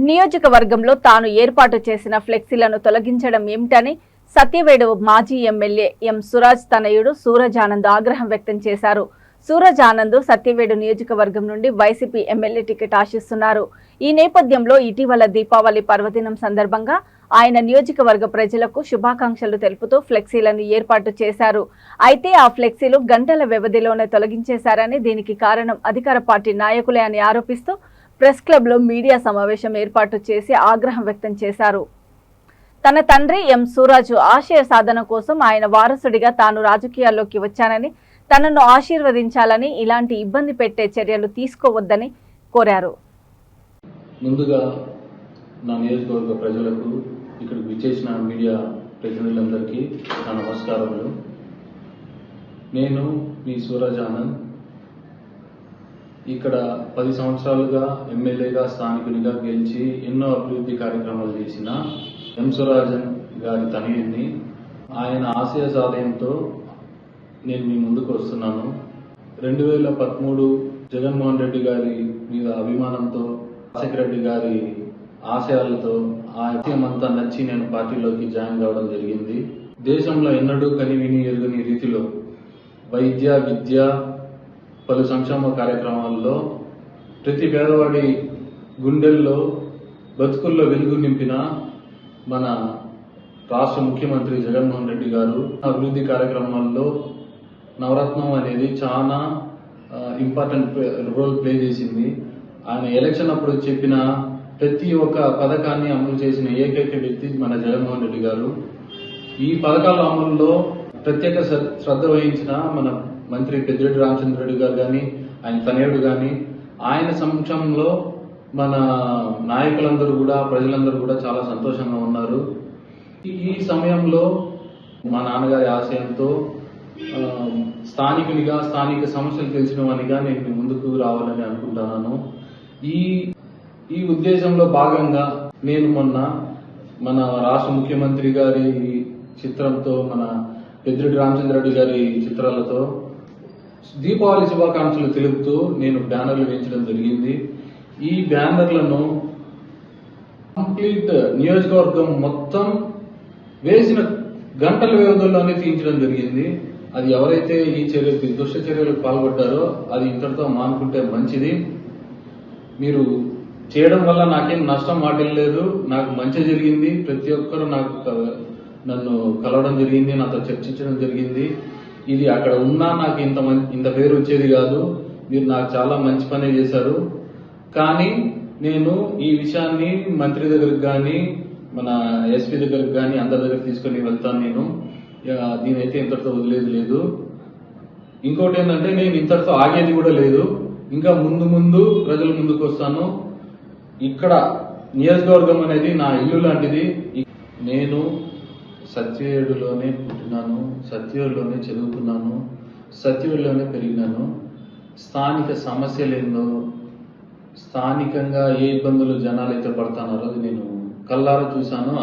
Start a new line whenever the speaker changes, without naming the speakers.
నియోజకవర్గంలో తాను ఏర్పాటు చేసిన ఫ్లెక్సీలను తొలగించడం ఏమిటని సత్యవేడు మాజీ ఎమ్మెల్యే ఎం సురాజ్ తనయుడు సూరజ్ ఆనంద్ ఆగ్రహం వ్యక్తం చేశారు. సూరజ్ ఆనంద్ సత్యవేడు నియోజకవర్గం నుండి వైసీపీ ఎమ్మెల్యే టికెట్ ఆశిస్తున్నారు. ఈ నేపథ్యంలో ఇటీవల దీపావళి పర్వదినం సందర్భంగా ఆయన నియోజకవర్గ ప్రజలకు శుభాకాంక్షలు తెలుపుతూ ఫ్లెక్సీలను ఏర్పాటు చేశారు. అయితే ఆ ఫ్లెక్సీలు గంటల వ్యవధిలోనే తొలగించేశారని, దీనికి కారణం అధికార పార్టీ నాయకులే అని ఆరోపిస్తూ ప్రెస్ క్లబ్ లో మీడియా సమావేశం ఏర్పాటు చేసి ఆగ్రహం వ్యక్తం చేశారు. తన తండ్రి ఎం సూరాజు ఆశయ సాధన కోసం ఆయన వారసుడిగా తాను రాజకీయాల్లోకి వచ్చానని, తనను ఆశీర్వదించాలని, ఇలాంటి ఇబ్బంది పెట్టే చర్యలు తీసుకోవద్దని కోరారు.
ముందుగా నా నియోజకవర్గ ప్రజలకు, ఇక్కడికి విచ్చేసిన మీడియా ప్రతినిధులందరికీ నా నమస్కారములు. నేను మీ సూరజ్ ఆనంద్. ఇక్కడ 10 సంవత్సరాలుగా ఎమ్మెల్యేగా స్థానికునిగా గెలిచి ఎన్నో అభివృద్ధి కార్యక్రమాలు చేసిన ఎం సురాజన్ గారి తనయుడిని. ఆయన ఆశయ సాధయంతో నేను మీ ముందుకు వస్తున్నాను. 2013 జగన్మోహన్ రెడ్డి గారి మీద అభిమానంతో, రాజశేఖర రెడ్డి గారి ఆశయాలతో ఆ ఆశయం అంతా నచ్చి నేను పార్టీలోకి జాయిన్ కావడం జరిగింది. దేశంలో ఎన్నడూ కనివిని ఎరుగని రీతిలో వైద్య, విద్య, పలు సంక్షేమ కార్యక్రమాల్లో ప్రతి పేదవాడి గుండెల్లో, బతుకుల్లో వెలుగు నింపిన మన రాష్ట్ర ముఖ్యమంత్రి జగన్మోహన్ రెడ్డి గారు అభివృద్ధి కార్యక్రమాల్లో నవరత్నం అనేది చాలా ఇంపార్టెంట్ రోల్ ప్లే చేసింది. ఆయన ఎలక్షన్ అప్పుడు చెప్పిన ప్రతి ఒక్క పథకాన్ని అమలు చేసిన ఏకైక వ్యక్తి మన జగన్మోహన్ రెడ్డి గారు. ఈ పథకాల అమలులో ప్రత్యేక శ్రద్ధ వహించిన మన మంత్రి పెద్దిరెడ్డి రామచంద్రరెడ్డి గారు కానీ, ఆయన తనయుడు కానీ, ఆయన సమక్షంలో మన నాయకులందరూ కూడా, ప్రజలందరూ కూడా చాలా సంతోషంగా ఉన్నారు. ఈ సమయంలో మా నాన్నగారి ఆశయంతో స్థానికునిగా, స్థానిక సమస్యలు తెలిసిన వానిగా నేను ముందుకు రావాలని అనుకుంటున్నాను. ఈ ఉద్దేశంలో భాగంగా నేను మొన్న మన రాష్ట్ర ముఖ్యమంత్రి గారి చిత్రంతో, మన పెద్దిరెడ్డి రామచంద్రరెడ్డి గారి చిత్రాలతో దీపావళి శుభాకాంక్షలు తెలుపుతూ నేను బ్యానర్లు వేయించడం జరిగింది. ఈ బ్యానర్లను కంప్లీట్ నియోజకవర్గం మొత్తం వేసిన గంటల వ్యవధిలోనే తీయించడం జరిగింది. అది ఎవరైతే ఈ దుష్ట చర్యలకు పాల్పడ్డారో అది ఇంతటితో మానుకుంటే మంచిది. మీరు చేయడం వల్ల నాకేం నష్టం వాటిల్లేదు, నాకు మంచి జరిగింది. ప్రతి ఒక్కరు నన్ను కలవడం జరిగింది, నాతో చర్చించడం జరిగింది. ఇది అక్కడ ఉన్నా నాకు ఇంత పేరు వచ్చేది కాదు. మీరు నాకు చాలా మంచి పనే చేశారు. కానీ నేను ఈ విషయాన్ని మంత్రి దగ్గరకు కానీ, మన ఎస్పీ దగ్గరకు కానీ, అందరి దగ్గర తీసుకుని వెళ్తాను. నేను దీనైతే ఇంతటితో వదిలేదు లేదు. ఇంకోటి ఏంటంటే నేను ఇంతటితో ఆగేది కూడా లేదు. ఇంకా ముందు ప్రజల ముందుకు వస్తాను. ఇక్కడ నియోజకవర్గం అనేది నా ఇల్లు లాంటిది. నేను సత్యవేడులోనే పుట్టినాను, సత్యవేడులోనే చదువుకున్నాను, సత్యవేడులోనే పెరిగినాను. స్థానిక సమస్యలేందో, స్థానికంగా ఏ ఇబ్బందులు జనాలు అయితే పడుతున్నారో అది నేను కళ్ళారా చూశాను.